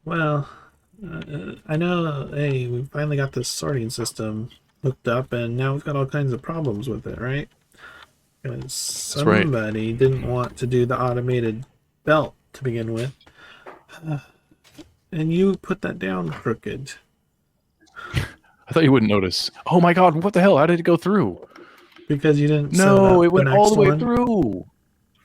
Well, I know, hey, we finally got this sorting system hooked up, and now we've got all kinds of problems with it, right? Because That's right. somebody didn't want to do the automated belt to begin with. And you put that down crooked. I thought you wouldn't notice. Oh my god, what the hell? How did it go through? Because you didn't set No, up it the went all next the way one. through.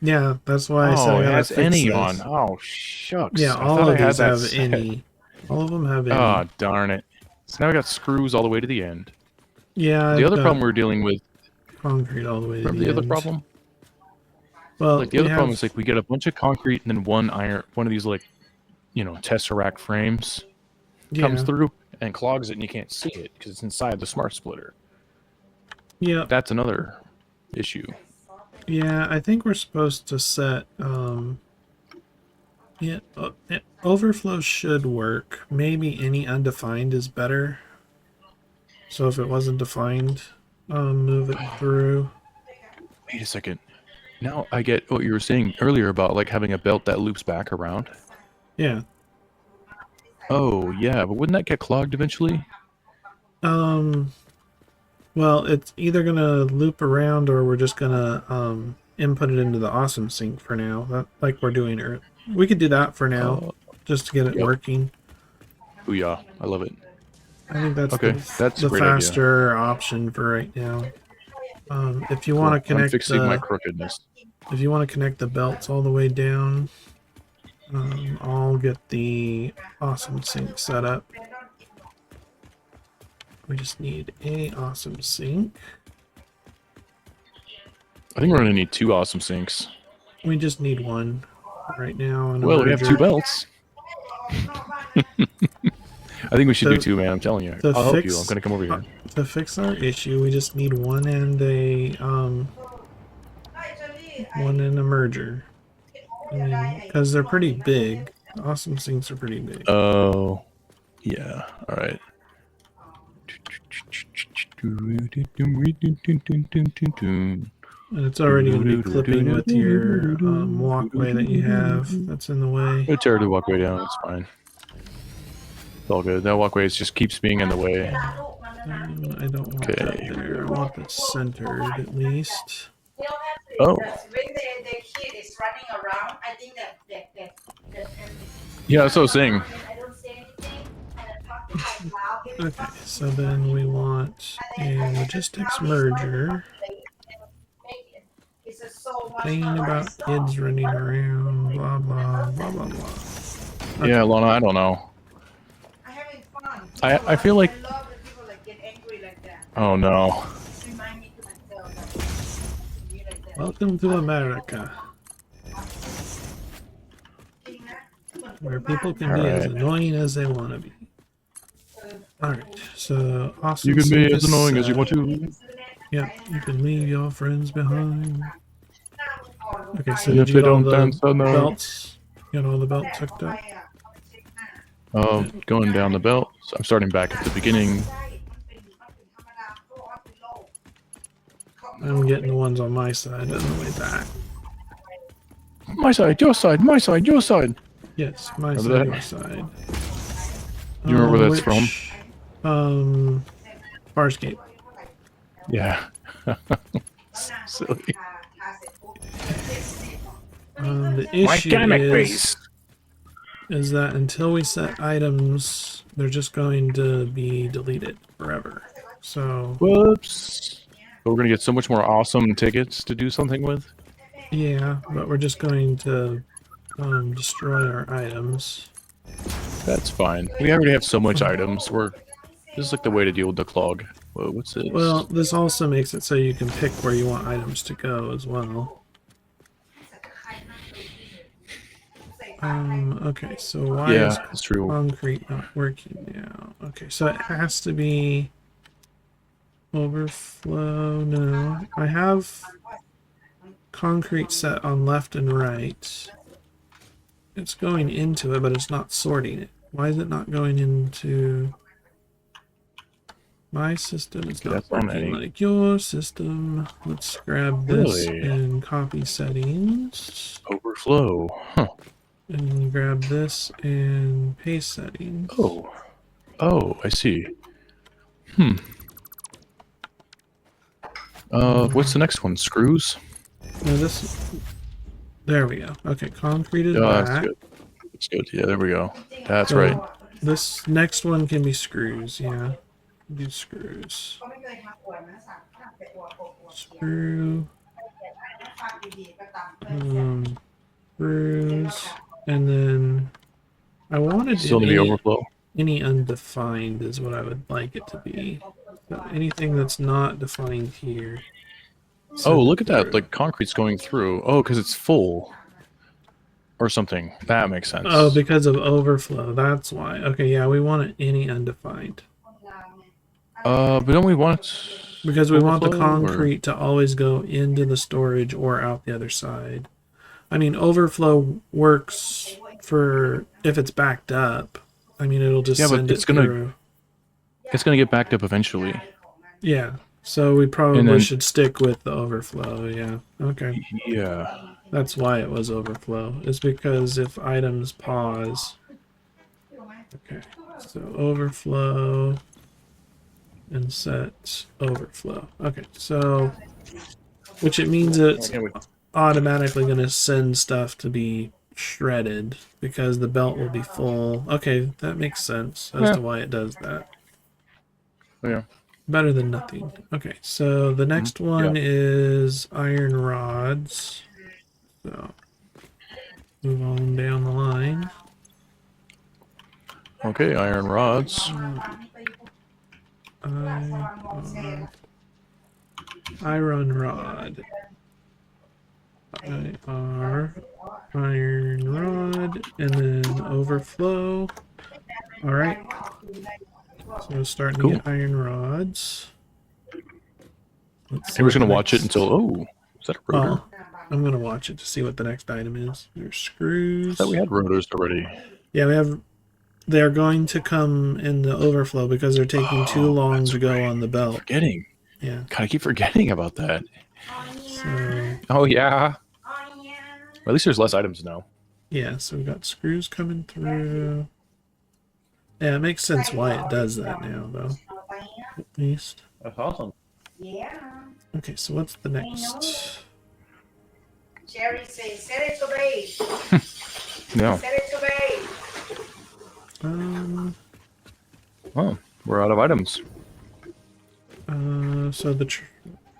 Yeah, that's why I said Oh, I it gotta has fix any on. this. Oh, Yeah, shucks. I all thought I of had these that have set. any. All of them have Ah, any. darn it. So now we got screws all the way to the end. Yeah, The I've other got problem we're dealing with, concrete all the way to remember the the other end. problem? Well, Like the we other problem is have. like we get a bunch of concrete and then one of these like, tesseract frames comes Yeah. through and clogs it and you can't see it because it's inside the smart splitter. Yeah. That's another issue. Yeah, I think we're supposed to set. Yeah, overflow should work. Maybe any undefined is better. So if it wasn't defined, move it through. Wait a second. Now I get what you were saying earlier about like having a belt that loops back around. Yeah. Oh, yeah, but wouldn't that get clogged eventually? Um. Well, it's either gonna loop around or we're just gonna input it into the awesome sync for now. That like we're doing. We could do that for now, Uh, just to get it yep. working. Booyah. I love it. I think that's Okay, that's a the great idea. faster option for right now. If you want Cool. to I'm connect fixing my the crookedness. belts all the way down, I'll get the awesome sync set up. We just need a awesome sync. I think we're gonna need two awesome sinks. We just need one right now. And Well, we have two belts. I think we should do two, man. I'm telling you. I'll help you. I'm gonna come over here. To fix our issue, we just need one and a merger. I mean, because they're pretty big. Awesome sinks are pretty big. Oh, yeah. All right. And it's already going to be clipping with your walkway that you have that's in the way. We'll tear the walkway down. It's fine. It's all good. That walkway just keeps being in the way. I don't want that there. I want this centered at least. Oh. Yeah, that's what I was saying. Okay, so then we want a logistics merger. Complaining about kids running around, blah, blah, blah, blah, blah. Okay. Yeah, Lana, I don't know. I feel like... Oh, no. Welcome to America, where people can be as annoying as they want to be. Alright, so awesome. You can be as annoying as you want to. Yep, you can leave your friends behind. Okay, so if they don't dance, no. belts? You got all the belts hooked up? Going down the belt. So I'm starting back at the beginning. I'm getting the ones on my side on the way back. My side, your side, my side, your side. Yes, my side, your side. You remember where that's from? Farscape. Yeah. Silly. The issue is that until we set items, they're just going to be deleted forever. So. Whoops. But we're going to get so much more awesome tickets to do something with. Yeah, but we're just going to destroy our items. That's fine. We already have so much items. This is like the way to deal with the clog. Whoa, what's this? Well, this also makes it so you can pick where you want items to go as well. Okay, so why is concrete not working now? Okay, so it has to be overflow. No, I have concrete set on left and right. It's going into it, but it's not sorting it. Why is it not going into my system? It's not working like your system. Let's grab this and copy settings. Overflow. Huh. And then you grab this and paste settings. Oh. Oh, I see. What's the next one? Screws? No, this. There we go. Okay, concrete is Oh, that's back. good. That's good. Yeah, there we go. That's So right. this next one can be screws. Yeah, do screws. Screw. Screws, and then I wanted Still in need to be overflow. any undefined is what I would like it to be. So anything that's not defined here. Oh, send it look at that. through. Like concrete's going through. Oh, because it's full. Or something. That makes Oh, sense. because of overflow. That's why. Okay, yeah, we want it any undefined. But don't we want Because we want the overflow or concrete to always go into the storage or out the other side. I mean, overflow works for if it's backed up. I mean, it'll just yeah, but send it through. it's gonna get backed up eventually. Yeah. So we And probably then should stick with the overflow. Yeah. Okay. yeah. That's why it was overflow. Is because if items pause. Okay. So overflow and set overflow. Okay. So which it means it's automatically going to send stuff to be shredded because the belt will be full. Okay, that makes sense as Yeah. to why it does that. Yeah. Better than nothing. Okay, so the next one Yeah. is iron rods. So move on down the line. Okay, iron rods. Iron rod. Iron rod, and then overflow. All right. So we're starting to Cool. get iron rods. And we're just gonna watch it until is that a rotor? Well, I'm gonna watch it to see what the next item is. There's screws. I thought we had rotors already. Yeah, we have. They're going to come in the overflow because they're taking too long to go on the belt. Forgetting. Yeah. God, I keep forgetting about that. So Oh yeah. At least there's less items now. yeah, so we've got screws coming through. Yeah, it makes sense why it does that now, though. At least. That's awesome. Okay, so what's the next? Jerry says, set it to base. Yeah. Set it to base. Oh, we're out of items. So the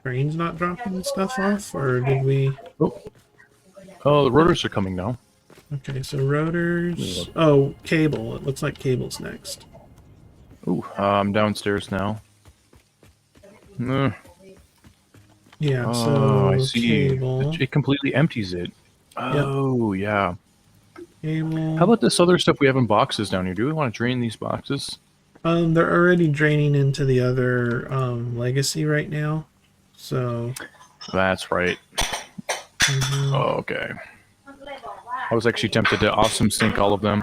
train's not dropping stuff off, or did we? Oh, the rotors are coming now. Okay, so rotors. Oh, cable. It looks like cable's next. Ooh, I'm downstairs now. Yeah, so Oh, I see. cable. It completely empties it. Oh, yeah. Cable. How about this other stuff we have in boxes down here? Do we want to drain these boxes? They're already draining into the other legacy right now. So That's right. Oh, okay. I was actually tempted to awesome sync all of them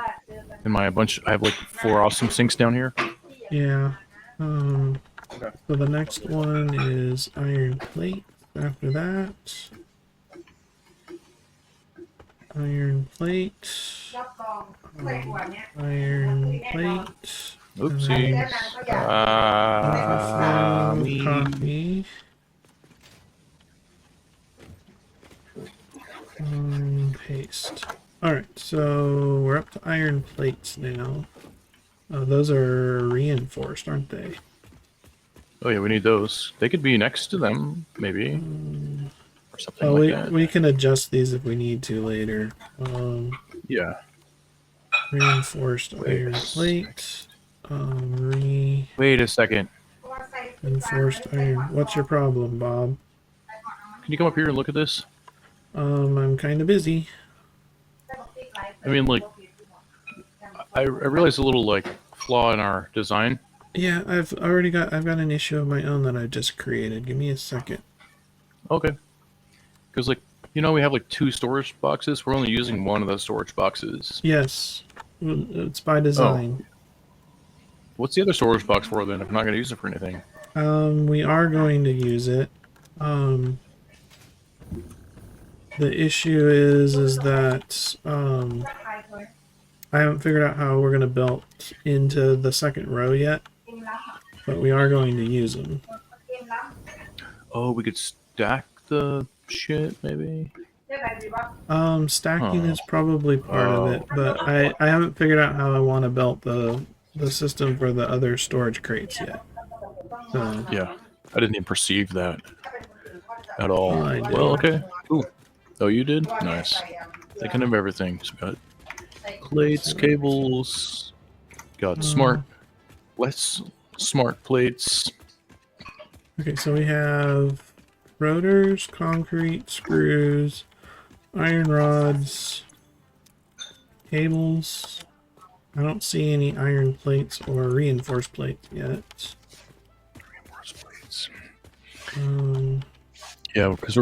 in my bunch. I have like 4 awesome syncs down here. yeah. So the next one is iron plate. After that, iron plate. Iron plate. Oopsie. Copy. Paste. Alright, so we're up to iron plates now. Those are reinforced, aren't they? Oh yeah, we need those. They could be next to them, maybe. Or something like that. We can adjust these if we need to later. Yeah. Reinforced iron plate. Wait a second. Reinforced iron. What's your problem, Bob? Can you come up here and look at this? I'm kind of busy. I mean, like, I realized a little, like, flaw in our design. Yeah, I've got an issue of my own that I just created. Give me a second. Okay. Because, like, you know, we have, like, 2 storage boxes. We're only using one of those storage boxes. Yes, it's by design. What's the other storage box for, then, if I'm not going to use it for anything? We are going to use it. The issue is that I haven't figured out how we're going to belt into the second row yet, but we are going to use them. Oh, we could stack the shit, maybe? Stacking Huh. is probably part of it, but I haven't figured out how I want to belt the system for the other storage crates yet. So Yeah. I didn't even perceive that at all. Oh, I did. Well, okay. Ooh. Oh, you did? Nice. Thinking of everything. So got plates, cables. Got less smart plates. Okay, so we have rotors, concrete, screws, iron rods, cables. I don't see any iron plates or reinforced plates yet. Reinforced plates. Yeah, because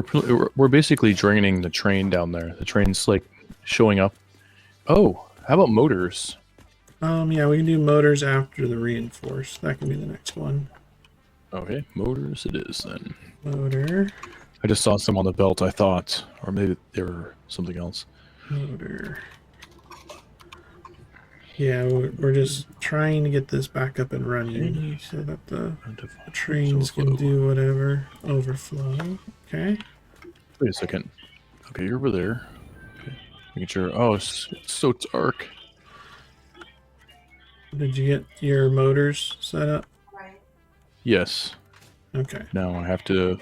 we're basically draining the train down there. The train's like showing up. Oh, how about motors? Yeah, we can do motors after the reinforced. That can be the next one. Okay, motors it is then. Motor. I just saw some on the belt, I thought. Or maybe they were something else. Motor. Yeah, we're just trying to get this back up and running so that the trains can do whatever. Overflow. Okay. Wait a second. Okay, you're over there. Okay. Making sure. Oh, it's so dark. Did you get your motors set up? Yes. Okay. Now I have to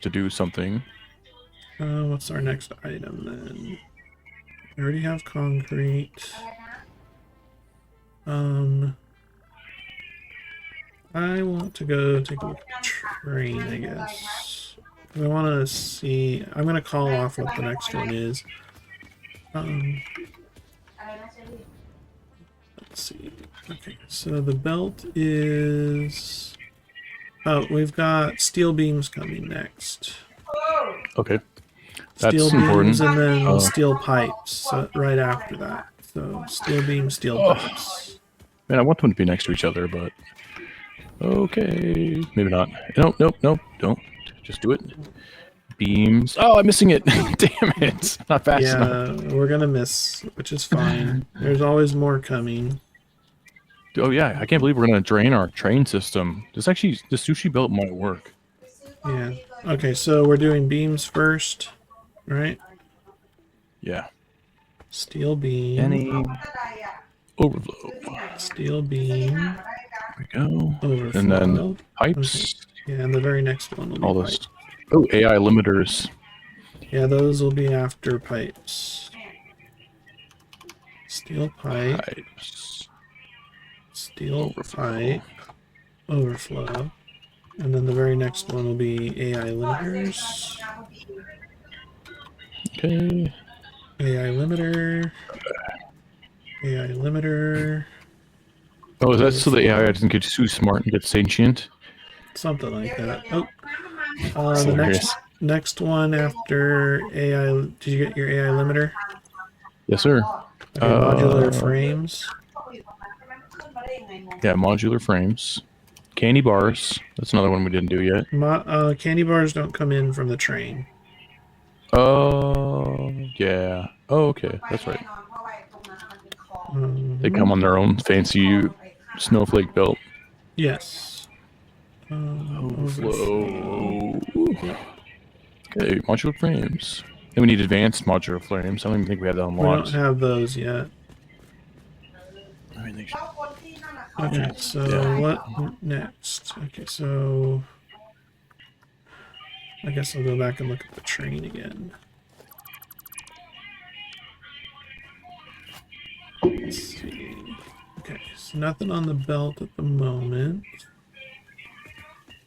do something. What's our next item then? We already have concrete. I want to go take a look at the train, I guess. I want to see. I'm going to call off what the next one is. Let's see. Okay, so the belt is. Oh, we've got steel beams coming next. Okay. That's Steel important. beams and then steel pipes right after that. So steel beams, steel pipes. Man, I want them to be next to each other, but okay, maybe not. Nope, don't. Just do it. Beams. Oh, I'm missing it. Damn it! Not fast enough. Yeah, we're gonna miss, which is fine. There's always more coming. Oh yeah, I can't believe we're gonna drain our train system. The sushi belt might work. Yeah. Okay, so we're doing beams first, right? Yeah. Steel beam. Any overflow. Steel beam. There we go. Overflow. And then pipes. Okay. Yeah, and the very next one will be All this. pipes. Oh, AI limiters. Yeah, those will be after pipes. Steel pipe. Pipes. Steel pipe. Overflow. And then the very next one will be AI limiters. Okay. AI limiter. AI limiter. Oh, is that so the AI doesn't get too smart and get sentient? Something like that. Oh. The next one after AI. Did you get your AI limiter? Yes, sir. Okay, modular frames. Yeah, modular frames. Candy bars. That's another one we didn't do yet. Candy bars don't come in from the train. Oh, yeah. Oh, okay. That's right. They come on their own fancy snowflake belt. Yes. Overflow. Okay, modular frames. Then we need advanced modular frames. I don't even think we have that unlocked. We don't have those yet. Okay, so what next? Okay, so I guess I'll go back and look at the train again. Let's see. Okay, so nothing on the belt at the moment.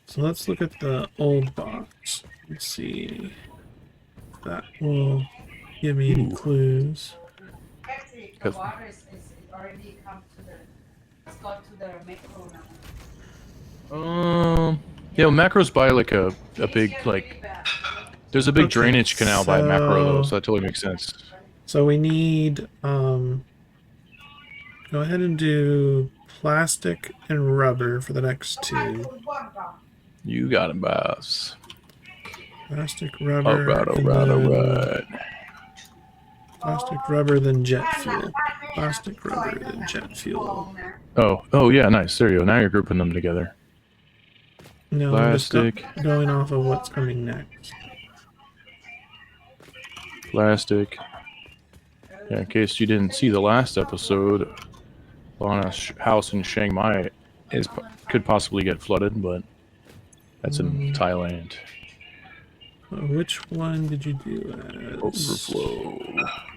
So let's look at the old box. Let's see if that will give me any clues. Actually, the water is already come to the. It's got to the macro now. Yeah, well, macros by like a big like. There's a big drainage canal by macro though, so that totally makes sense. So we need go ahead and do plastic and rubber for the next two. You got it, boss. Plastic, rubber. Alright. Plastic, rubber, then jet fuel. plastic, rubber, then jet fuel. Oh yeah, nice. There you go. Now you're grouping them together. No, I'm just Plastic, going off of what's coming next. plastic. Yeah, in case you didn't see the last episode, on a house in Chiang Mai could possibly get flooded, but that's in Thailand. Which one did you do as? Overflow.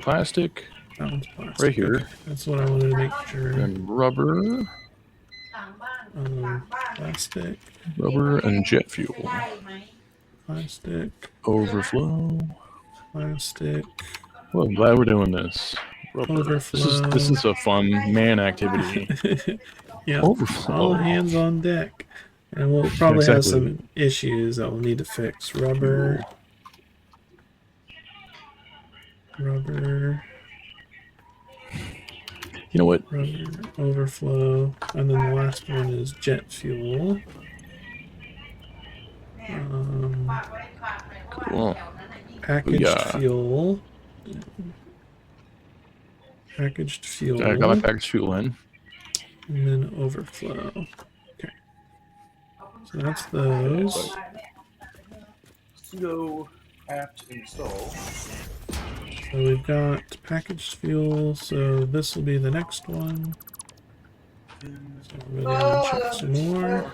Plastic. That one's plastic. Right here. Okay, that's what I wanted to make sure. And rubber. Plastic. Rubber and jet fuel. Plastic. Overflow. Plastic. Well, I'm glad we're doing this. Rubber. Overflow. This is a fun man activity. Yeah. Overflow. All hands on deck. And we'll probably have Exactly. some issues that we'll need to fix. Rubber. Rubber. You know what? Rubber. Overflow. And then the last one is jet fuel. Cool. Packaged Booyah. fuel. Packaged fuel. I got my packaged fuel in. And then overflow. Okay. So that's those. Go apt install. So we've got packaged fuel, so this will be the next one. So we'll go down and check some more.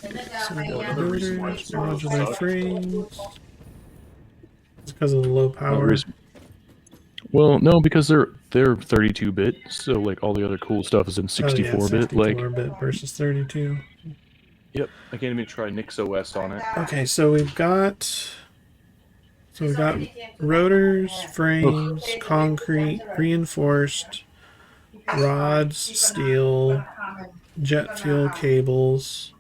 So we got rotors, modular frames. It's because of the low power. Well, no, because they're 32-bit, so like all the other cool stuff is in 64-bit. 64-bit versus 32. Yep, I can't even try NixOS on it. Okay, so we've got rotors, frames, concrete, reinforced, rods, steel, jet fuel cables,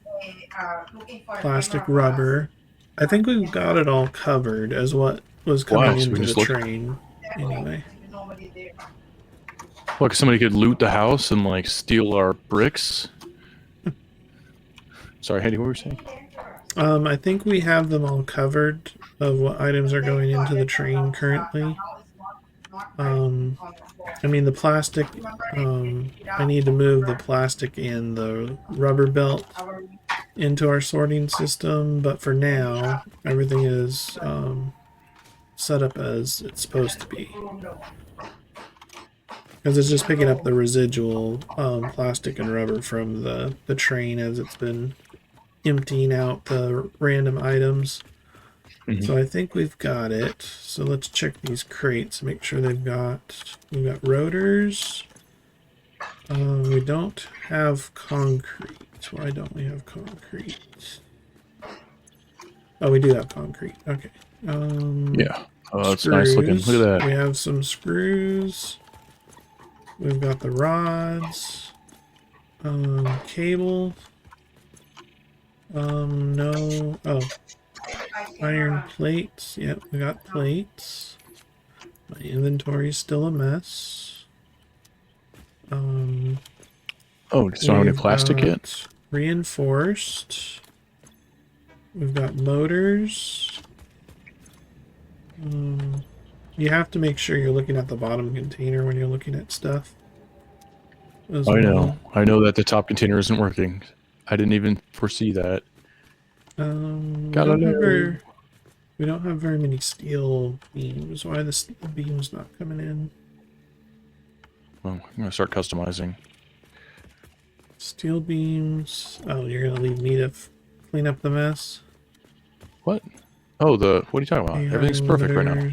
plastic, rubber. I think we've got it all covered as what was coming so we into just the train. Anyway, Look, somebody could loot the house and like steal our bricks. Sorry, Handy, what were you saying? I think we have them all covered of what items are going into the train currently. I mean the plastic, I need to move the plastic and the rubber belt into our sorting system, but for now, everything is set up as it's supposed to be. Because it's just picking up the residual plastic and rubber from the train as it's been emptying out the random items. So I think we've got it. So let's check these crates, make sure we've got rotors. We don't have concrete. Why don't we have concrete? Oh, we do have concrete. Okay. Yeah. Oh, that's nice looking. Look at that. We have some screws. We've got the rods. Cable. No. Oh. Iron plates. Yep, we got plates. My inventory's still a mess. Oh, just don't have any plastic yet? Reinforced. We've got motors. You have to make sure you're looking at the bottom container when you're looking at stuff. I know. I know that the top container isn't working. I didn't even foresee that. We don't have very many steel beams. Why are the steel beams not coming in? Well, I'm going to start customizing. Steel beams. Oh, you're going to leave me to clean up the mess? What? Oh, what are you talking about? Everything's perfect right now.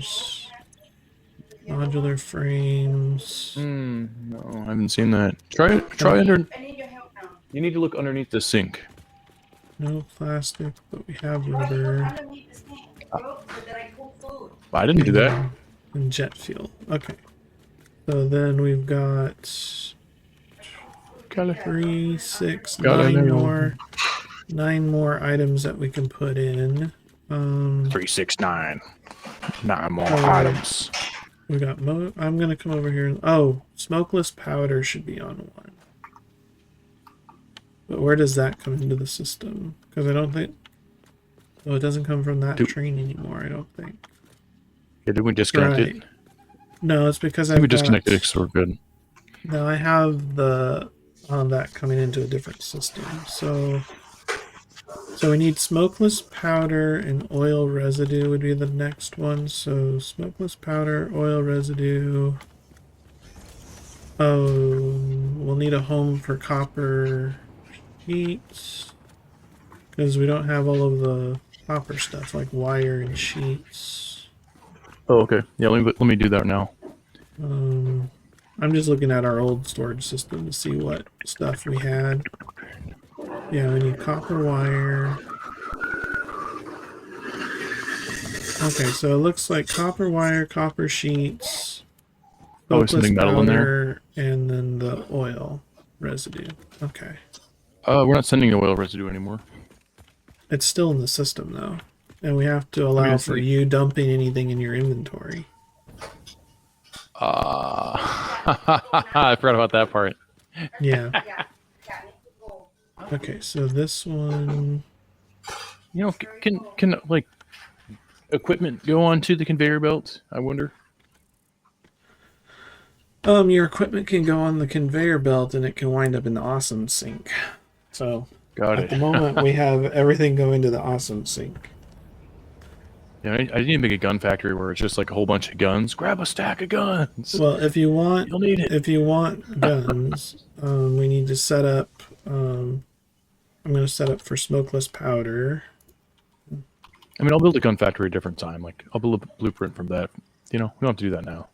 Modular frames. No, I haven't seen that. Try under. You need to look underneath the sink. No plastic, but we have rubber. I didn't do that. And jet fuel. Okay. So then we've got 3, 6, 9 more items that we can put in. 369. 9 more items. We got I'm gonna come over here. Oh, smokeless powder should be on 1. But where does that come into the system? Because I don't think. Well, it doesn't come from that train anymore. I don't think. Yeah, did we disconnect Right. it? No, it's because I think we I've got. disconnected it, so we're good. No, I have the that coming into a different system. So we need smokeless powder and oil residue would be the next one. So smokeless powder, oil residue. Oh, we'll need a home for copper sheets because we don't have all of the copper stuff like wire and sheets. Oh, okay. Yeah, let me do that now. I'm just looking at our old storage system to see what stuff we had. Yeah, we need copper wire. Okay, so it looks like copper wire, copper sheets, Oh, smokeless something metal in there. powder, and then the oil residue. Okay. We're not sending the oil residue anymore. It's still in the system though. And we have to allow it's for like- you dumping anything in your inventory. I forgot about that part. Yeah. Okay, so this one. You know, can like equipment go onto the conveyor belt? I wonder. Your equipment can go on the conveyor belt and it can wind up in the awesome sink. So Got at it. the moment we have everything going to the awesome sink. Yeah, I need to make a gun factory where it's just like a whole bunch of guns. Grab a stack of guns. Well, if you want, You'll need it. if you want guns, we need to set up. I'm going to set up for smokeless powder. I mean, I'll build a gun factory at a different time. Like, I'll build a blueprint from that. You know, we don't have to do that now.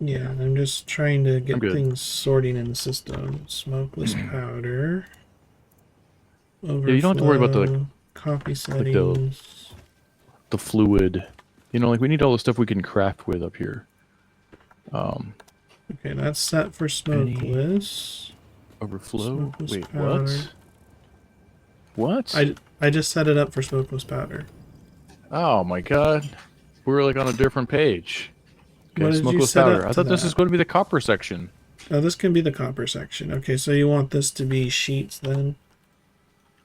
Yeah, I'm just trying to get I'm good. things sorting in the system. Smokeless powder. Overflow, Yeah, you don't have to worry about the copy settings. the fluid. You know, like we need all the stuff we can craft with up here. Okay, that's set for smokeless. Overflow. Smokeless Wait, powder. what? I just set it up for smokeless powder. Oh my god, we're like on a different page. Okay, What did you smokeless set powder. up I to thought this that? was going to be the copper section. Oh, this can be the copper section. Okay, so you want this to be sheets then?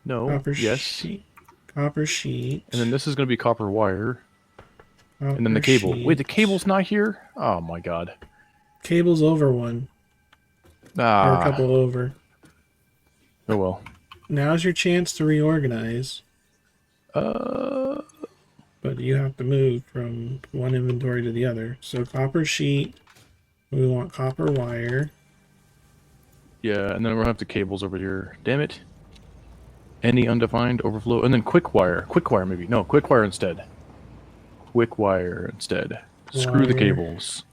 No. Copper Yes. sheet. Copper sheet. And then this is going to be copper wire. Copper And then the cable. sheet. Wait, the cable's not here? Oh my god. Cable's over one. Or a Ah. couple over. Oh well. Now's your chance to reorganize. But you have to move from one inventory to the other. So copper sheet. We want copper wire. Yeah, and then we'll have the cables over here. Damn it. Any undefined overflow. And then quick wire. Quick wire maybe. No, quick wire instead. Quick wire instead. Screw the Wire. cables.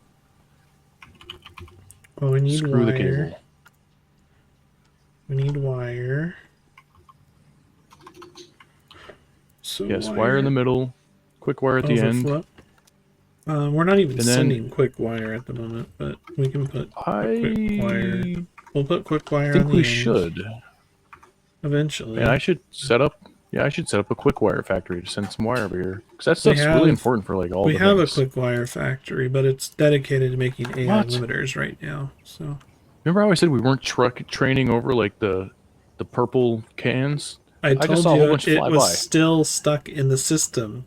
Oh, we need Screw the wire. cable. We need wire. So Yes, wire in the middle. Quick wire at the end. overflow. We're not even And then- sending quick wire at the moment, but we can put quick wire. I We'll put quick wire think on the we end should. eventually. And I should set up. Yeah, I should set up a quick wire factory to send some wire over here because that We stuff's have- really important for like all we the have things. a quick wire factory, but it's dedicated to making AI What? limiters right now. So Remember how I said we weren't training over like the purple cans? I just told saw a whole you bunch it fly was by. still stuck in the system.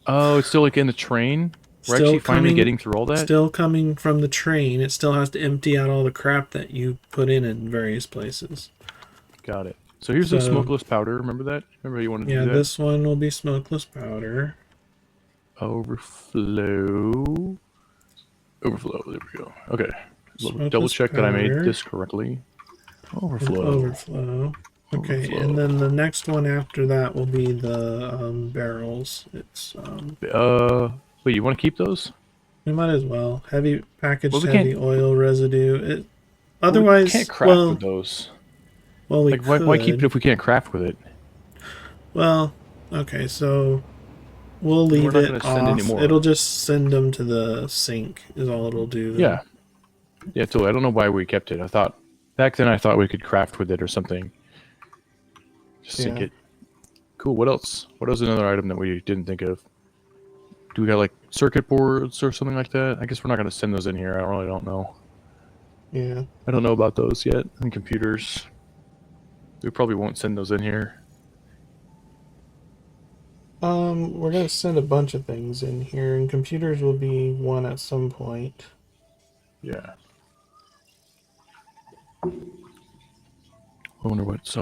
Oh, it's still like in the train. We're Still actually finally coming- getting through all that. Still coming from the train. It still has to empty out all the crap that you put in various places. Got it. So here's the So- smokeless powder. Remember that? Remember how you wanted to Yeah, do that? this one will be smokeless powder. Overflow. Overflow. There we go. Okay. Smokeless Double check that I made powder. this correctly. And Overflow. overflow. Okay, Overflow. and then the next one after that will be the barrels. It's Wait, you want to keep those? we might as well heavy packaged Well, we heavy can't- oil residue. It We otherwise can't craft well with those. well we Like, why keep it could. if we can't craft with it? Well, okay, so we'll We're leave not it gonna send off. any more. It'll just send them to the sink. Is all it'll do. Then. Yeah. Yeah, totally. I don't know why we kept it. I thought back then I thought we could craft with it or something. Just sink Yeah. it. Cool. What else? What else is another item that we didn't think of? Do we got like circuit boards or something like that? I guess we're not going to send those in here. I really don't know. Yeah. I don't know about those yet. And computers. We probably won't send those in here. We're gonna send a bunch of things in here, and computers will be one at some point. Yeah. I wonder what's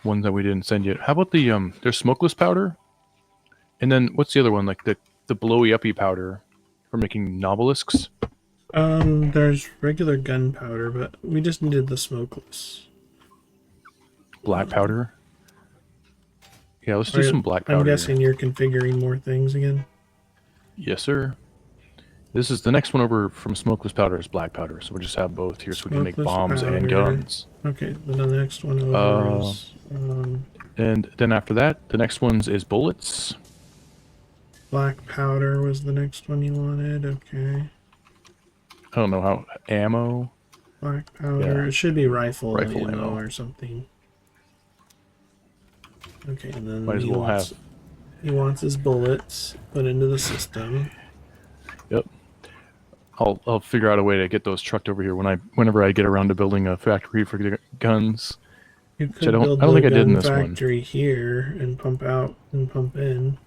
one that we didn't send yet. How about the there's smokeless powder, and then what's the other one? Like the blowy uppy powder for making nobelisks. There's regular gunpowder, but we just needed the smokeless. Black powder. Yeah, let's do Alright, some black I'm powder. guessing you're configuring more things again. Yes, sir. This is the next one over from smokeless powder is black powder, so we'll just have both here so we can make Smokeless bombs and powder. guns. Okay, then the next one over is And then after that, the next one's is bullets. black powder was the next one you wanted. Okay, I don't know how ammo. black powder. Yeah. It should be rifle Rifle ammo ammo. or something. Okay, and then Might as well have. he wants his bullets put into the system. Yep. I'll figure out a way to get those trucked over here whenever I get around to building a factory for guns. You I could don't build think the I did in gun this one. factory here and pump out and pump in.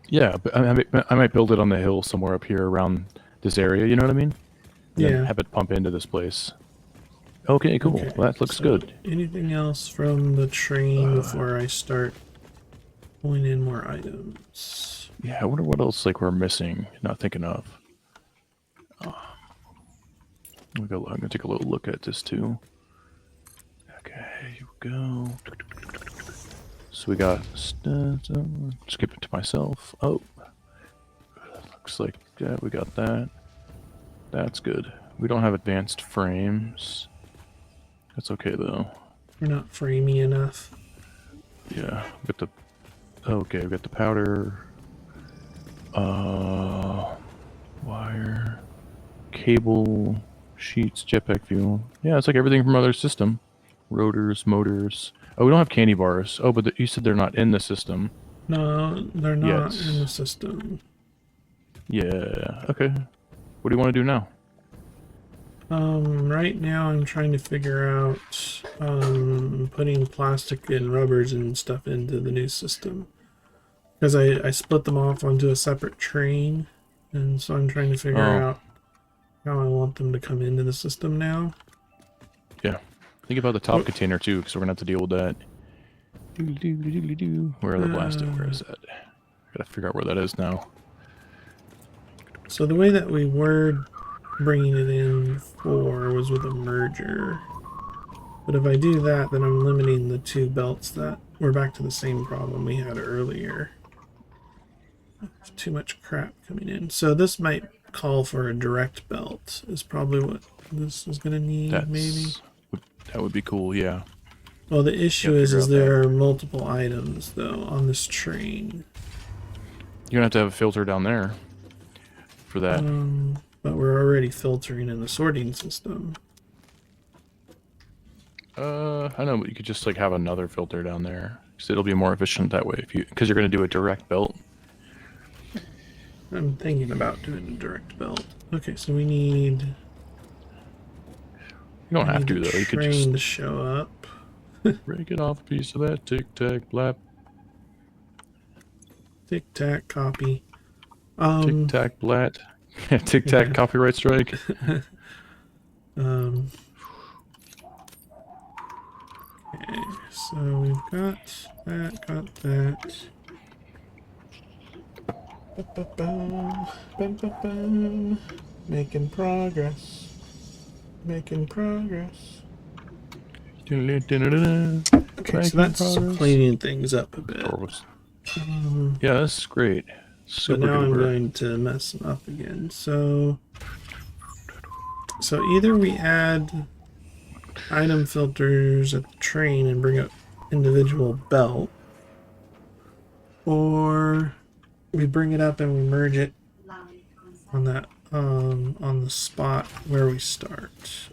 Yeah, but I might build it on the hill somewhere up here around this area. You know what I mean? And Yeah. then have it pump into this place. Okay, cool. Okay, Well, that looks so good. Anything else from the train before I start pulling in more items? Yeah, I wonder what else like we're missing, not thinking of. I'm gonna take a little look at this too. Okay, here we go. So we got skip it to myself. Oh, looks like we got that. That's good. We don't have advanced frames. That's okay though. We're not framey enough. Yeah, we got the. Okay, we got the powder. Wire, cable, sheets, jetpack fuel. Yeah, it's like everything from other system. Rotors, motors. Oh, we don't have candy bars. Oh, but you said they're not in the system. No, they're not Yes. in the system. Yeah. Okay. What do you want to do now? Right now I'm trying to figure out putting plastic and rubbers and stuff into the new system. Because I split them off onto a separate train, and so I'm trying to figure out how I want them to come into the system now. Yeah. Think about the top container too, because we're gonna have to deal with that. Where are the plastic? Where is that? Gotta figure out where that is now. So the way that we were bringing it in before was with a merger. But if I do that, then I'm limiting the two belts that we're back to the same problem we had earlier. There's too much crap coming in. So this might call for a direct belt is probably what this is going to need, maybe. That would be cool, yeah. Well, the issue Yeah, is figure out there are multiple items, though, on this train. You're gonna have to have a filter down there for that. But we're already filtering in the sorting system. I know, but you could just like have another filter down there, because it'll be more efficient that way if because you're gonna do a direct belt. I'm thinking about doing a direct belt. Okay, so we need... You don't have to though. You could train to just show up. break it off a piece of that tic tac blap. Tic tac copy. Tic tac blat. Tic tac copyright strike. Okay, so we've got that. Ba-ba-bum. Making progress. Making progress. Okay, so that's cleaning things up a bit. Yeah, that's great. So Super now I'm duper. going to mess them up again. So either we add item filters at the train and bring up individual belt, or we bring it up and we merge it on that on the spot where we start.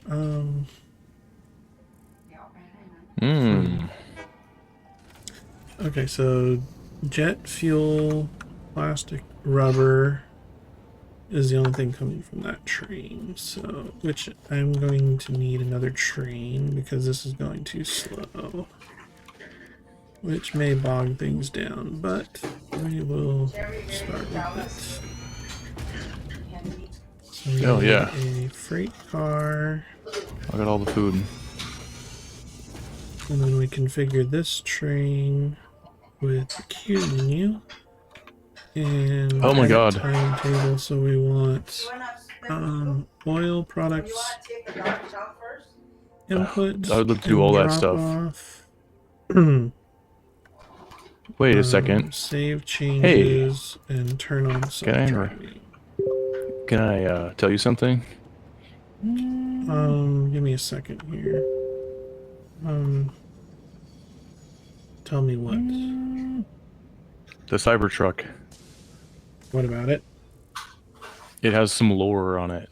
Okay, so jet fuel, plastic, rubber is the only thing coming from that train. So, which I'm going to need another train because this is going too slow. which may bog things down, but we will start with it. So we Oh, need yeah. a freight car, I got all the food. and then we configure this train with the queue menu. And Oh my edit God. timetable, so we want oil products input I would love to do and all that drop stuff. off. Wait a second. Save Hey, changes and turn on self-driving. can I tell you something? Give me a second here. Tell me what. The Cybertruck. What about it? It has some lore on it.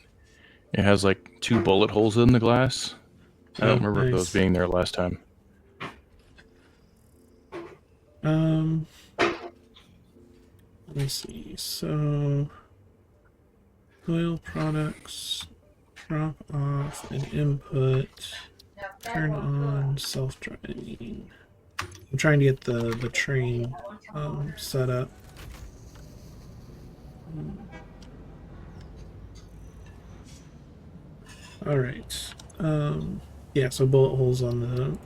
It has like 2 bullet holes in the glass. I don't remember those being there last time. Let me see. So, oil products, drop off and input, turn on self-driving. I'm trying to get the train set up. All right. Yeah. So bullet holes on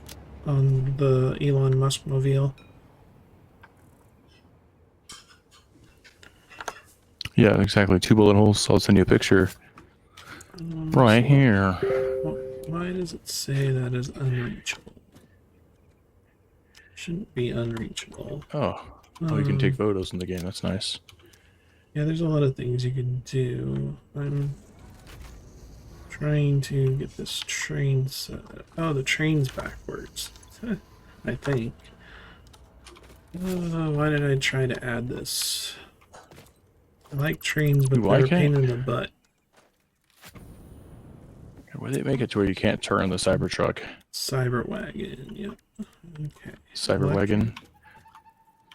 the Elon Musk mobile. Yeah, exactly. 2 bullet holes. I'll send you a picture. Right here. Why does it say that is unreachable? Shouldn't be unreachable. Oh, you can take photos in the game. That's nice. Yeah, there's a lot of things you can do. I'm trying to get this train set up. Oh, the train's backwards. I think. Why did I try to add this? I like trains, but they're a pain in the butt. Why did they make it to where you can't turn the Cybertruck? Cyberwagon, yep. Okay. Cyberwagon.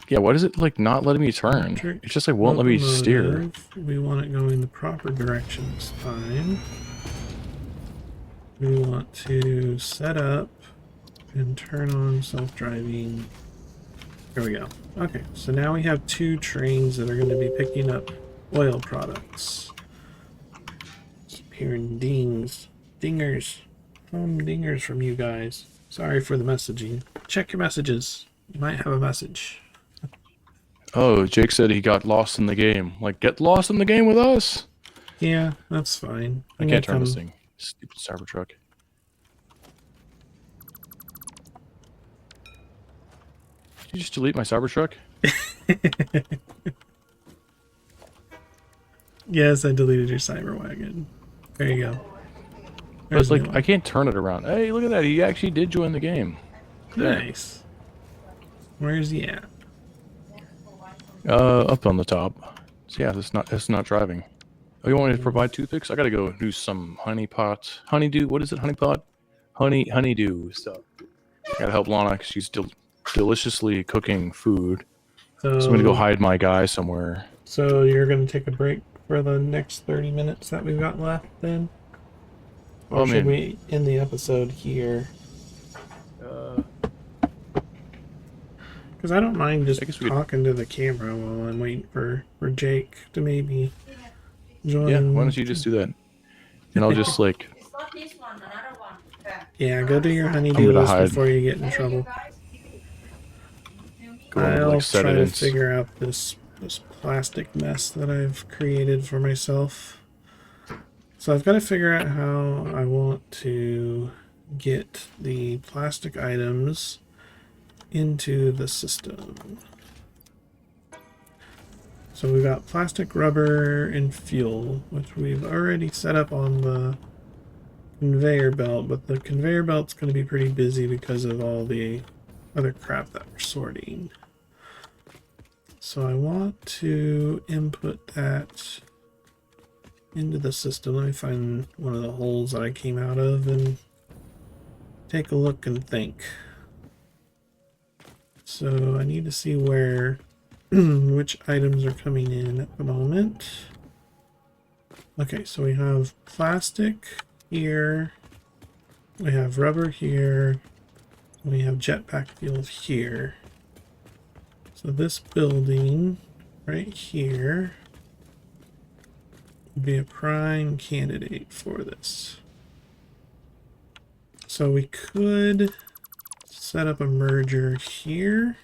Yeah, why does it like not letting me turn? Electric It's just like won't let me steer. locomotive. We want it going the proper direction this time. We want to set up and turn on self-driving. There we go. Okay, so now we have 2 trains that are going to be picking up oil products. Keep hearing dings. Dingers. Dingers from you guys. Sorry for the messaging. Check your messages. You might have a message. Oh, Jake said he got lost in the game. Like, get lost in the game with us? Yeah, that's fine. I can't turn this thing. Stupid Cybertruck. Did you just delete my Cybertruck? Yes, I deleted your Cyberwagon. There you go. But it's like, I can't turn it around. Hey, look at that. He actually did join the game. Nice. Where's he at? Up on the top. So yeah, it's not driving. Oh, you want me to provide toothpicks? I gotta go do some honeydew. What is it? Honeypot? Honeydew stuff. I gotta help Lana because she's deliciously cooking food. So I'm gonna go hide my guy somewhere. So you're gonna take a break for the next 30 minutes that we've got left then? Or should we end the episode here? Because I don't mind just talking to the camera while I'm waiting for Jake to maybe join. Yeah, why don't you just do that? And I'll just like... It's not this one, another one. Yeah, go do your honeydew list before you get in trouble. I'll try to figure out this plastic mess that I've created for myself. So I've got to figure out how I want to get the plastic items into the system. So we've got plastic, rubber, and fuel, which we've already set up on the conveyor belt, but the conveyor belt's going to be pretty busy because of all the other crap that we're sorting. So I want to input that into the system. Let me find one of the holes that I came out of and take a look and think. So I need to see where which items are coming in at the moment. Okay, so we have plastic here, we have rubber here, we have jetpack fuel here. So this building right here would be a prime candidate for this. So we could set up a merger here.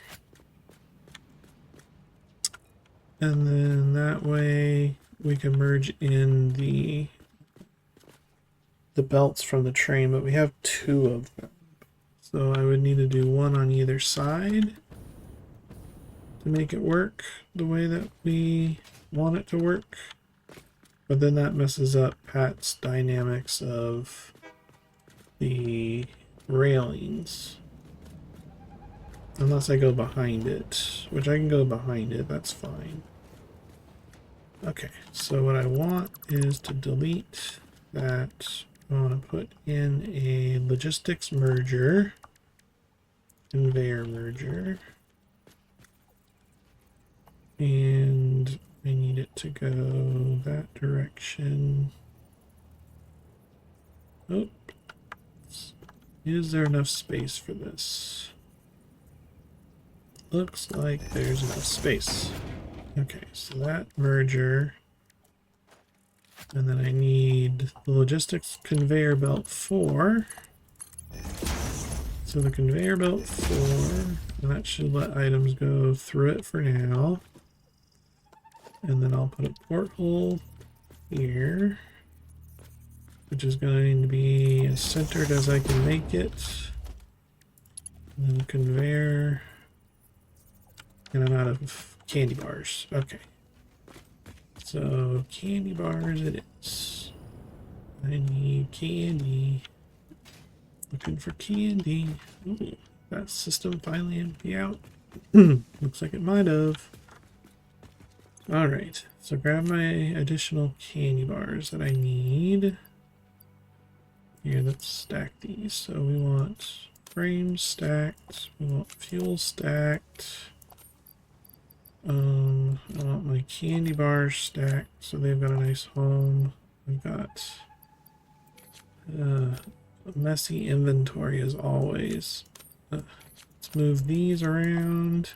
And then that way we can merge in the belts from the train, but we have 2 of them. So I would need to do 1 on either side to make it work the way that we want it to work. But then that messes up Pat's dynamics of the railings. Unless I go behind it, which I can go behind it, that's fine. Okay, so what I want is to delete that. I want to put in a logistics merger, conveyor merger, and I need it to go that direction. Oh, is there enough space for this? Looks like there's enough space. Okay, so that merger, and then I need the logistics conveyor belt 4. So the conveyor belt 4, and that should let items go through it for now. And then I'll put a porthole here, which is going to be as centered as I can make it. And then conveyor, and I'm out of candy bars. Okay. So candy bars it is. I need candy. Looking for candy. Ooh, that system finally empty out. Looks like it might have. Alright, so grab my additional candy bars that I need. Here, let's stack these. So we want frames stacked. We want fuel stacked. I want my candy bars stacked so they've got a nice home. I've got a messy inventory as always. Let's move these around.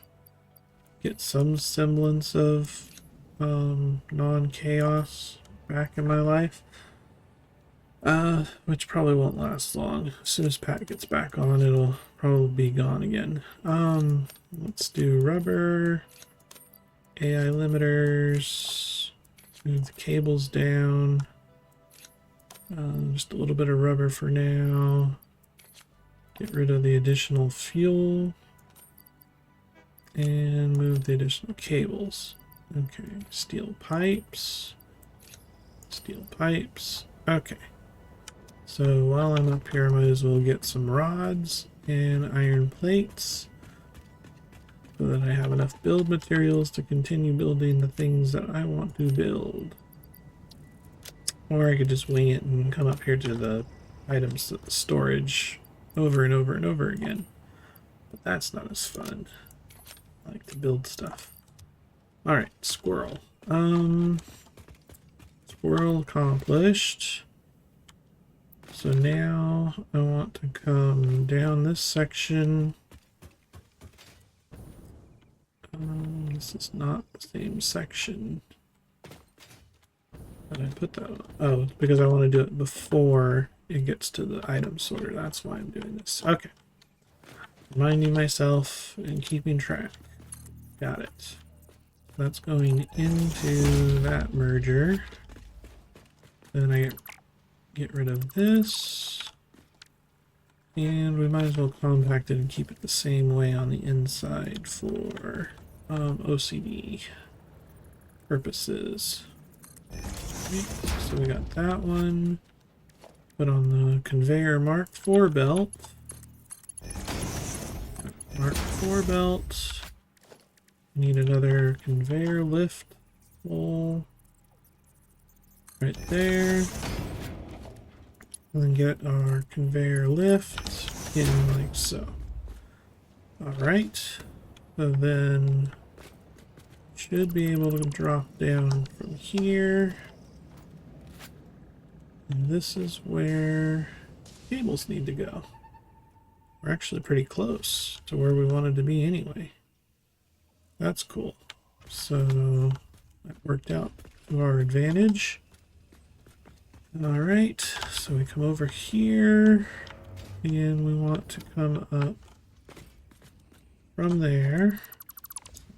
Get some semblance of non-chaos back in my life. Which probably won't last long. As soon as Pat gets back on, it'll probably be gone again. Let's do rubber. AI limiters, move the cables down, just a little bit of rubber for now, get rid of the additional fuel, and move the additional cables. Okay, steel pipes, okay. So while I'm up here, I might as well get some rods and iron plates, so that I have enough build materials to continue building the things that I want to build. Or I could just wing it and come up here to the items storage over and over and over again. But that's not as fun. I like to build stuff. Alright, squirrel. Squirrel accomplished. So now I want to come down this section. This is not the same section. But I put that on. Oh, it's because I want to do it before it gets to the item sorter. That's why I'm doing this. Okay. Reminding myself and keeping track. Got it. That's going into that merger. Then I get rid of this. And we might as well compact it and keep it the same way on the inside for OCD purposes. Okay, so we got that one. Put on the conveyor Mark IV belt. Mark IV belt. Need another conveyor lift hole right there. And then get our conveyor lift in like so. Alright. So then should be able to drop down from here. And this is where cables need to go. We're actually pretty close to where we wanted to be anyway. That's cool. So that worked out to our advantage. All right, so we come over here and we want to come up from there.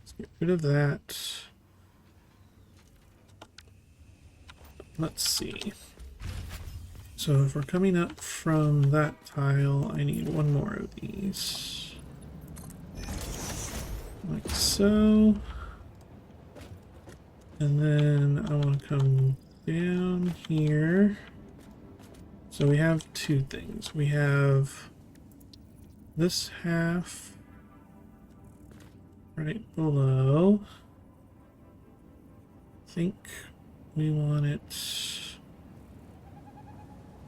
Let's get rid of that. Let's see. So if we're coming up from that tile, I need one more of these. Like so. And then I want to come down here. So we have two things. We have this half right below. I think we want it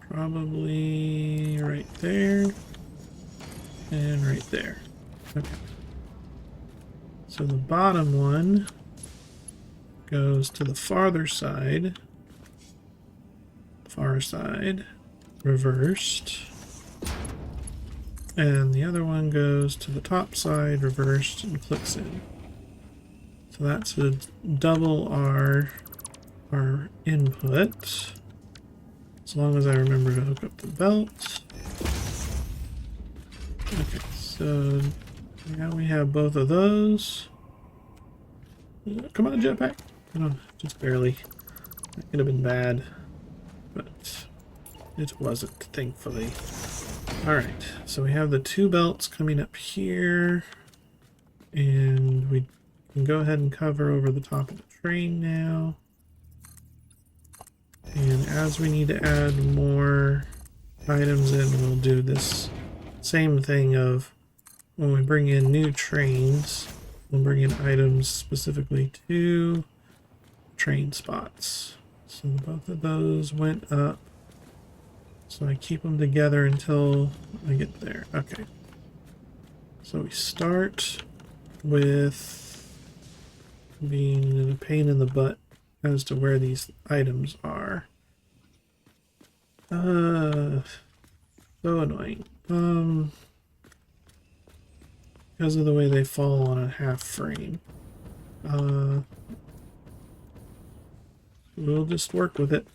probably right there and right there. Okay. So the bottom one goes to the farther side, far side, reversed. And the other one goes to the top side, reversed, and clicks in. So that's a double our input. As long as I remember to hook up the belt. Okay, so now we have both of those. Come on, jetpack. Oh, just barely. That could have been bad, but it wasn't, thankfully. Alright, so we have the two belts coming up here, and we can go ahead and cover over the top of the train now. And as we need to add more items in, we'll do this same thing of when we bring in new trains, we'll bring in items specifically to train spots. So both of those went up. So I keep them together until I get there. Okay. So we start with being a pain in the butt as to where these items are. So annoying. Because of the way they fall on a half frame. We'll just work with it.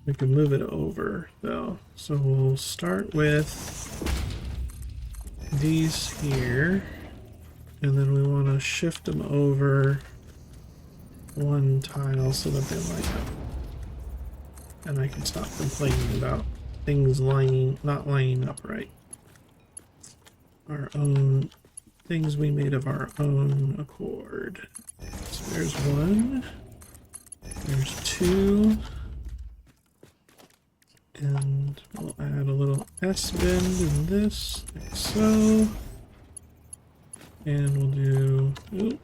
We can move it over though. So we'll start with these here, and then we want to shift them over one tile so that they line up. And I can stop complaining about things not lining up right. Our own things we made of our own accord. So there's one. There's two. And we'll add a little S bend in this, like so. And we'll do, oop,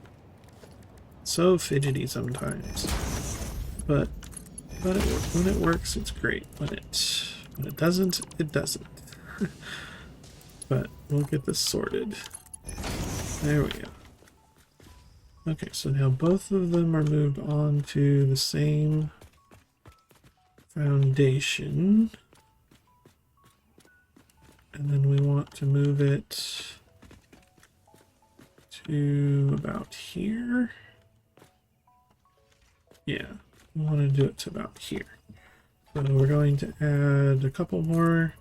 so fidgety sometimes. But when it works, it's great. When it doesn't, it doesn't. But we'll get this sorted. There we go. Okay, so now both of them are moved on to the same foundation. And then we want to move it to about here. Yeah, we want to do it to about here. So we're going to add a couple more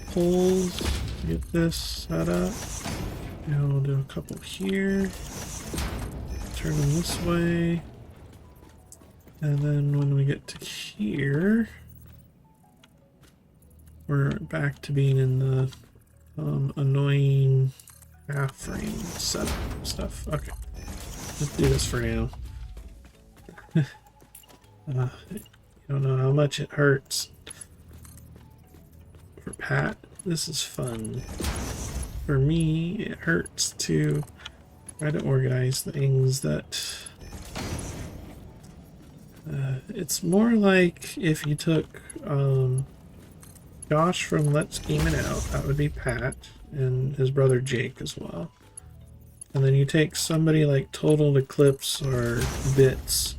poles to get this set up. And we'll do a couple here. Turn them this way. And then when we get to here, we're back to being in the annoying half frame setup stuff. Okay, let's do this for now. You don't know how much it hurts. For Pat, this is fun. For me, it hurts to try to organize things that... it's more like if you took Josh from Let's Game It Out, that would be Pat, and his brother Jake as well. And then you take somebody like Total Eclipse or Bits,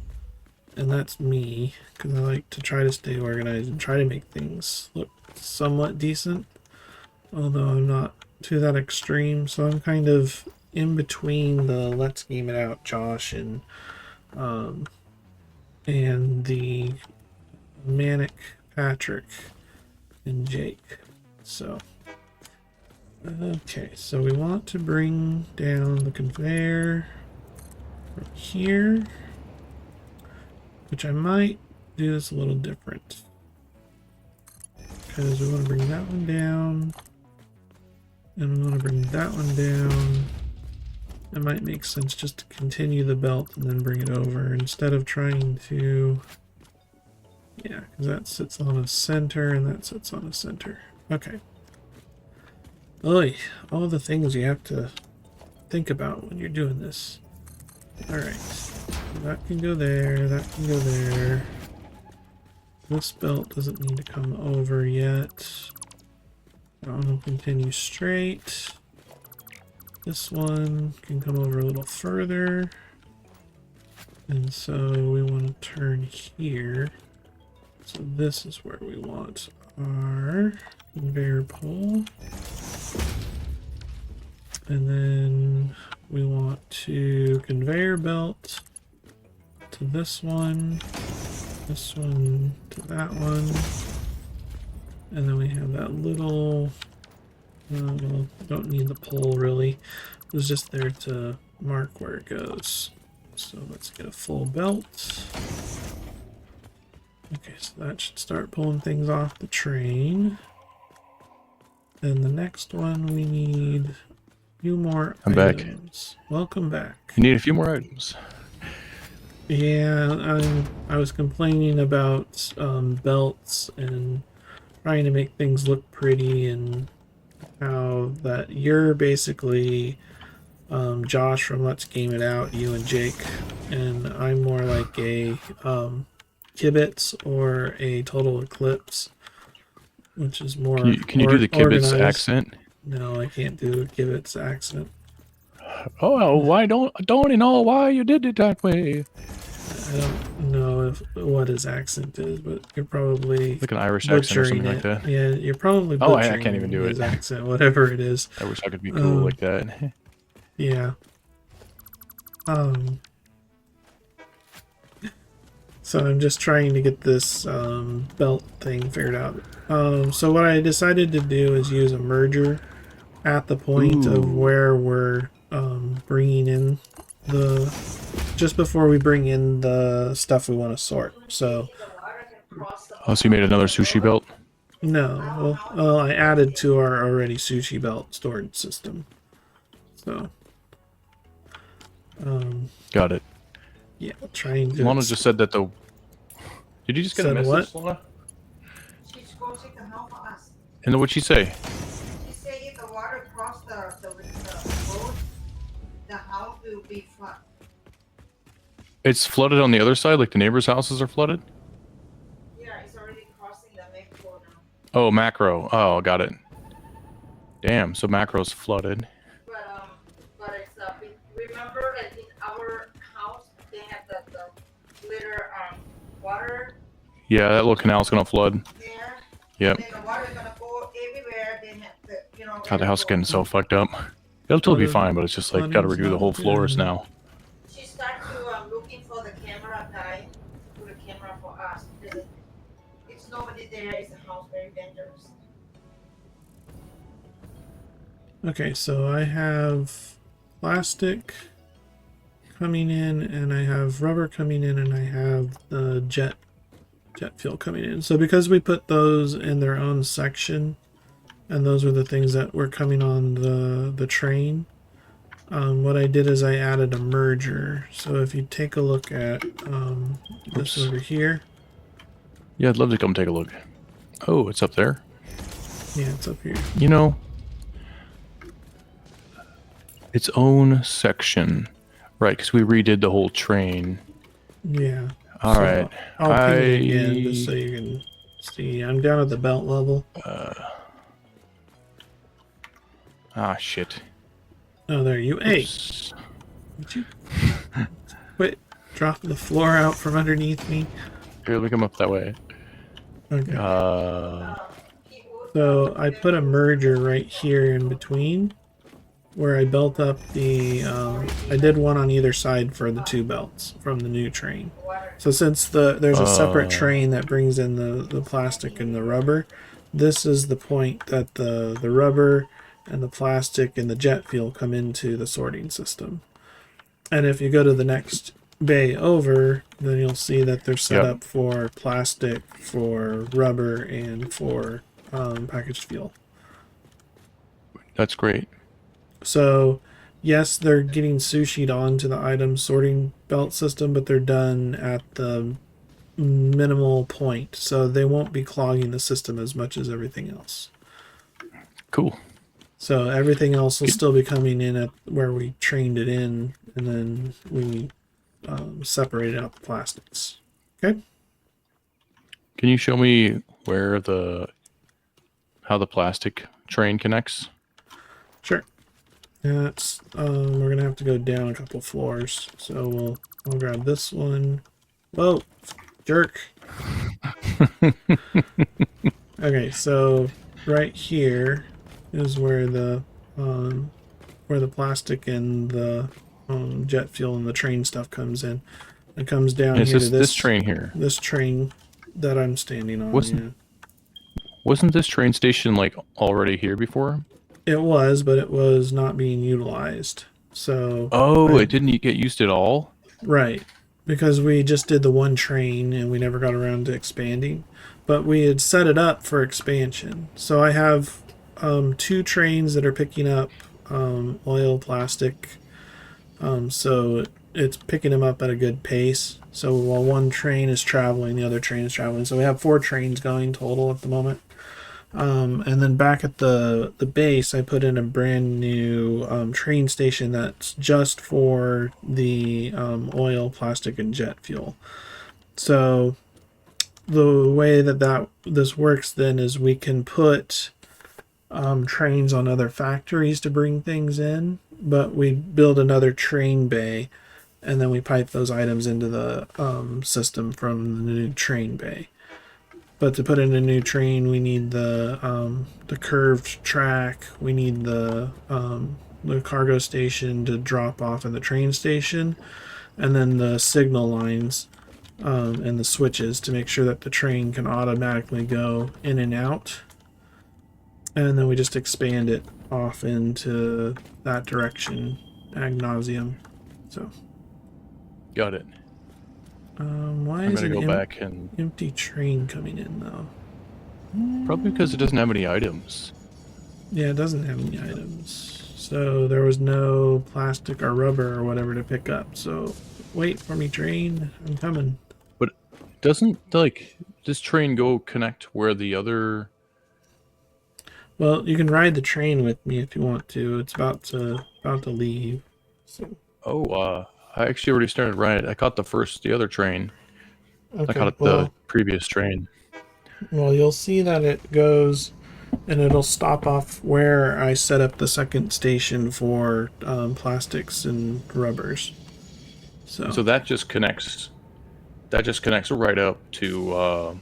and that's me, because I like to try to stay organized and try to make things look somewhat decent, although I'm not to that extreme. So I'm kind of in between the Let's Game It Out Josh and the Manic Patrick and Jake. So okay, so we want to bring down the conveyor from here, which I might do this a little different because we want to bring that one down and we want to bring that one down. It might make sense just to continue the belt and then bring it over instead of trying to, yeah, because that sits on a center and that sits on a center. Okay. Oy, all the things you have to think about when you're doing this. Alright, that can go there, that can go there. This belt doesn't need to come over yet. That one will continue straight. This one can come over a little further. And so we want to turn here. So this is where we want our conveyor pole. And then we want to conveyor belt to this one to that one. And then we have that little, well, don't need the pole really. It was just there to mark where it goes. So let's get a full belt. Okay, so that should start pulling things off the train. Then the next one we need a few more items. Back. Welcome back. You need a few more items. Yeah, I was complaining about belts and trying to make things look pretty, and how that you're basically Josh from Let's Game It Out, you and Jake, and I'm more like a Kibitz or a Total Eclipse, which is more. Can you do the Kibitz accent? No, I can't do a Kibitz accent. Oh, why don't you know why you did it that way? I don't know what his accent is, but you're probably like an Irish accent or something like that. Yeah, you're probably butchering I can't even do his it. accent, whatever it is. I wish I could be cool like that. Yeah. So I'm just trying to get this belt thing figured out. So what I decided to do is use a merger at the point of where we're bringing in just before we bring in the stuff we want to sort. So so you made another sushi belt? No, well, I added to our already sushi belt storage system. So got it. Yeah, trying to. Lana just said that the. Did you just get a message, Lana? And then what'd she say? She said if the water cross the road, the house will be flooded. It's flooded on the other side, like the neighbors' houses are flooded? Yeah, it's already crossing the macro now. Oh, macro. Oh, got it. Damn, so macro's flooded. But it's remember that in our house they have the little water Yeah, that little canal's gonna flood. there. Yep. Then the water is gonna go everywhere. Then have to, God, the house is getting so fucked up. It'll still be fine, but it's just like gotta redo the whole floors now. She started to looking for the camera guy, for the camera for us because it's nobody there. It's a house very dangerous. Okay, so I have plastic coming in, and I have rubber coming in, and I have the jet fuel coming in. So because we put those in their own section, and those were the things that were coming on the train, what I did is I added a merger. So if you take a look at this over here. Yeah, I'd love to come take a look. Oh, it's up there. Yeah, it's up here. You know, its own section, right? Because we redid the whole train. Yeah. All right. I'll ping it again just so you can see. I'm down at the belt level. Shit. Oh, there you. Hey, would you quit dropping the floor out from underneath me? Here, let me come up that way. Okay. So I put a merger right here in between. where I built up the, I did one on either side for the 2 belts from the new train. So since there's a separate train that brings in the plastic and the rubber, this is the point that the rubber and the plastic and the jet fuel come into the sorting system. And if you go to the next bay over, then you'll see that they're set up for plastic, for rubber, and for packaged fuel. That's great. So, yes, they're getting sushi'd onto the item sorting belt system, but they're done at the minimal point, so they won't be clogging the system as much as everything else. Cool. So everything else will still be coming in at where we trained it in, and then we separate out the plastics. Okay. Can you show me where how the plastic train connects? Sure. That's we're gonna have to go down a couple floors, so I'll grab this one. Whoa, jerk. Okay, so right here is where the plastic and the jet fuel and the train stuff comes in. It comes down And here it's to this train here. This train that I'm standing on. Wasn't this train station like already here before? It was, but it was not being utilized. So it didn't get used at all? Right. Because we just did the one train and we never got around to expanding. But we had set it up for expansion. So I have 2 trains that are picking up oil, plastic. So it's picking them up at a good pace. So while one train is traveling, the other train is traveling. So we have 4 trains going total at the moment. And then back at the base, I put in a brand new train station that's just for the oil, plastic, and jet fuel. So the way that this works then is we can put trains on other factories to bring things in, but we build another train bay, and then we pipe those items into the system from the new train bay. But to put in a new train, we need the curved track. We need the cargo station to drop off at the train station, and then the signal lines and the switches to make sure that the train can automatically go in and out. And then we just expand it off into that direction ad nauseum. So. Got it. Why I'm is gonna an go back and empty train coming in though? probably because it doesn't have any items. Yeah, it doesn't have any items. So there was no plastic or rubber or whatever to pick up. So wait for me, train. I'm coming. But doesn't this train go connect where the other? Well, you can ride the train with me if you want to. It's about to leave. So. I actually already started riding. I caught the other train. Okay, I caught the previous train. Well, you'll see that it goes, and it'll stop off where I set up the second station for plastics and rubbers. So that just connects. That just connects right up to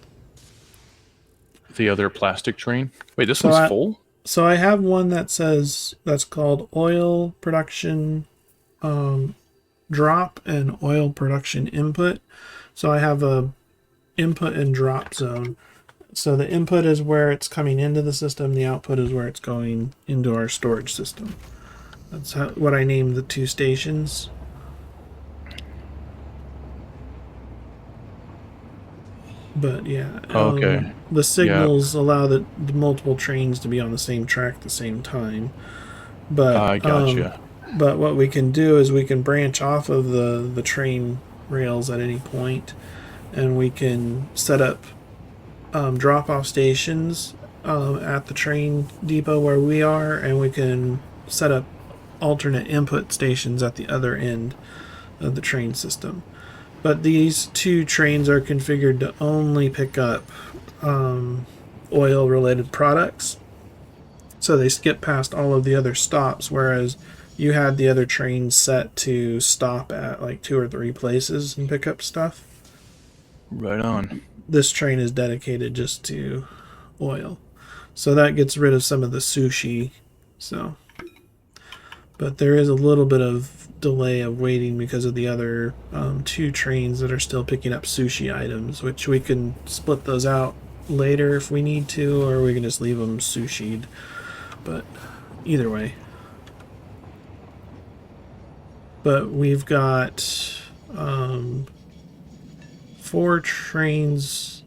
the other plastic train. Wait, this one's full? So I have one that's called oil production drop and oil production input. So I have a input and drop zone. So the input is where it's coming into the system. The output is where it's going into our storage system. That's what I named the 2 stations. But yeah, okay. The signals allow the multiple trains to be on the same track at the same time. But I gotcha. But what we can do is we can branch off of the train rails at any point, and we can set up drop-off stations at the train depot where we are, and we can set up alternate input stations at the other end of the train system. But these 2 trains are configured to only pick up oil-related products, so they skip past all of the other stops, whereas you had the other trains set to stop at like 2 or 3 places and pick up stuff. Right on. This train is dedicated just to oil. So that gets rid of some of the sushi. So, but there is a little bit of delay of waiting because of the other 2 trains that are still picking up sushi items, which we can split those out later if we need to, or we can just leave them sushi'd. But either way. But we've got 4 trains.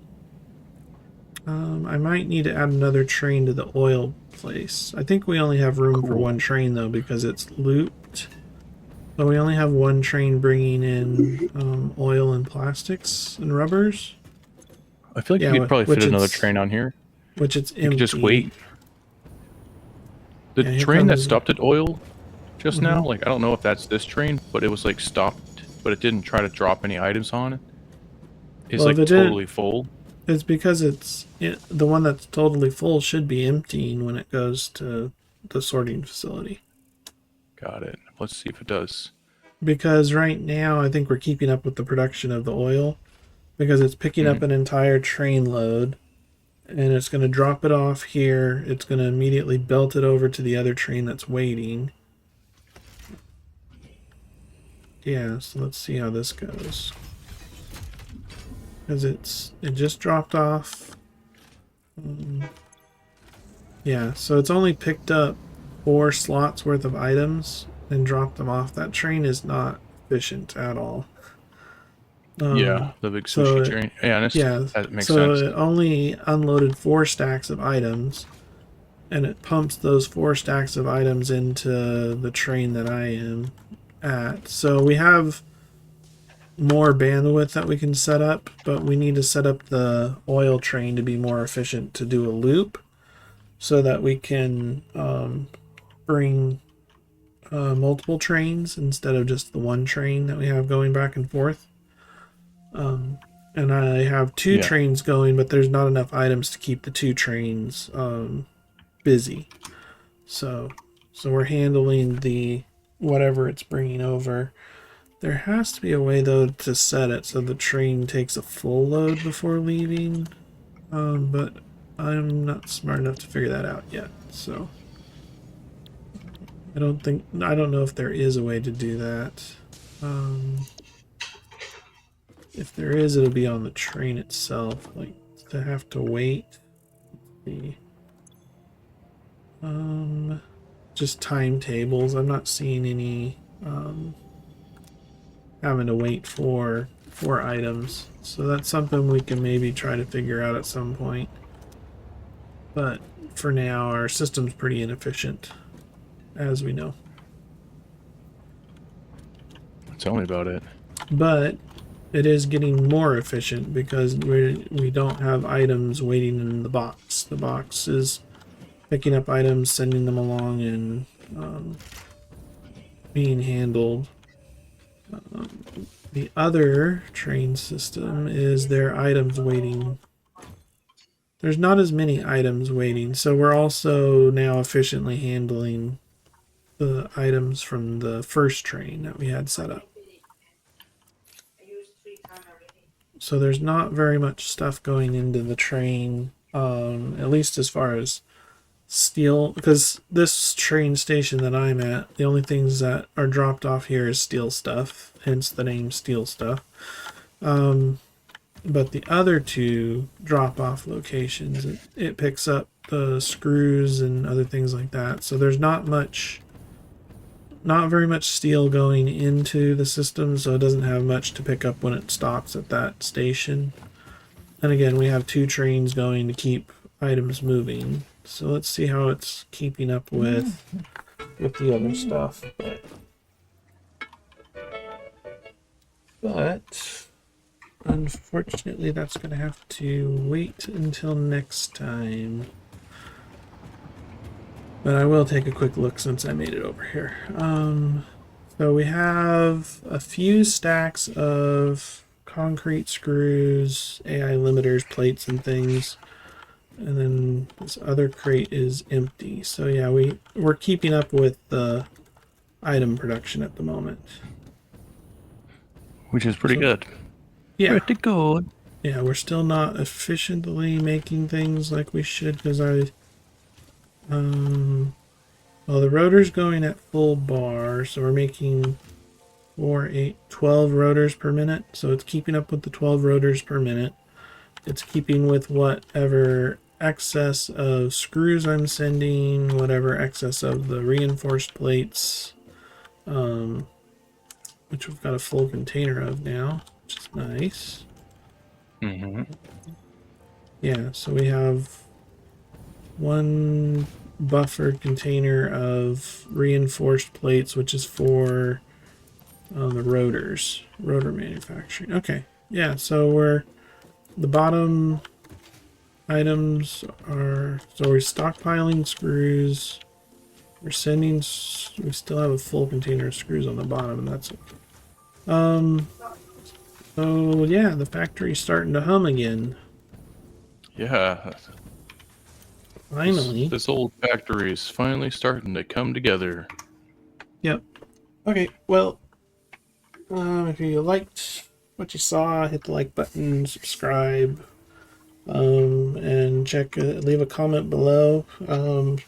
I might need to add another train to the oil place. I think we only have room for 1 train though because it's looped. So we only have 1 train bringing in oil and plastics and rubbers. I feel like you could probably fit another train on here. Which it's empty. You could just wait. The train that stopped at oil just now, like, I don't know if that's this train, but it was like stopped, but it didn't try to drop any items on it. It's like totally full. It's because the one that's totally full should be emptying when it goes to the sorting facility. Got it. Let's see if it does. Because right now I think we're keeping up with the production of the oil because it's picking up an entire train load and it's going to drop it off here. It's going to immediately belt it over to the other train that's waiting. Yeah, so let's see how this goes. Because it just dropped off. Yeah, so it's only picked up 4 slots worth of items and dropped them off. That train is not efficient at all. Yeah, the big sushi train. Yeah, that makes sense. So it only unloaded 4 stacks of items, and it pumps those 4 stacks of items into the train that I am at. So we have more bandwidth that we can set up, but we need to set up the oil train to be more efficient to do a loop so that we can bring multiple trains instead of just the 1 train that we have going back and forth. And I have 2 trains going, but there's not enough items to keep the 2 trains busy. So we're handling the whatever it's bringing over. There has to be a way though to set it so the train takes a full load before leaving, but I'm not smart enough to figure that out yet. So I don't know if there is a way to do that. If there is, it'll be on the train itself, like to have to wait. Just timetables. I'm not seeing any having to wait for items, so that's something we can maybe try to figure out at some point. But for now, our system's pretty inefficient, as we know. Tell me about it. But it is getting more efficient because we don't have items waiting in the box. The box is picking up items, sending them along, and being handled. The other train system is their items waiting. There's not as many items waiting, so we're also now efficiently handling the items from the first train that we had set up. So there's not very much stuff going into the train, at least as far as steel, because this train station that I'm at, the only things that are dropped off here is steel stuff, hence the name steel stuff. But the other 2 drop-off locations, it picks up the screws and other things like that. So there's not very much steel going into the system, so it doesn't have much to pick up when it stops at that station. And again, we have 2 trains going to keep items moving. So let's see how it's keeping up with the other stuff. But unfortunately, that's going to have to wait until next time. But I will take a quick look since I made it over here. So we have a few stacks of concrete screws, AI limiters, plates, and things. And then this other crate is empty. So yeah, we're keeping up with the item production at the moment. Which is pretty good. Yeah. Pretty good. Yeah, we're still not efficiently making things like we should because Well, the rotor's going at full bar, so we're making 4, 8, 12 rotors per minute. So it's keeping up with the 12 rotors per minute. It's keeping with whatever excess of screws I'm sending, whatever excess of the reinforced plates, which we've got a full container of now, which is nice. Mm-hmm. Yeah, so we have one buffered container of reinforced plates, which is for the rotor manufacturing. Okay, yeah, so the bottom items are, so we're stockpiling screws. We're sending, we still have a full container of screws on the bottom, and that's okay. So yeah, the factory's starting to hum again. Yeah. Finally. This old factory is finally starting to come together. Yep. Okay, well, if you liked what you saw, hit the like button, subscribe, and leave a comment below.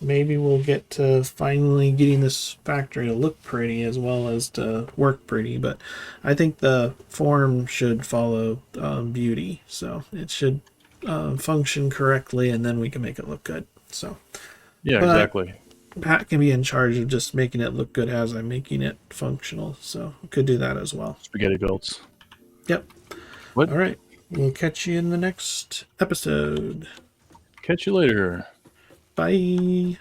Maybe we'll get to finally getting this factory to look pretty as well as to work pretty, but I think the form should follow beauty, so it should function correctly, and then we can make it look good. So, Yeah, but exactly. Pat can be in charge of just making it look good as I'm making it functional, so we could do that as well. Spaghetti belts. Yep. What? All right. We'll catch you in the next episode. Catch you later. Bye.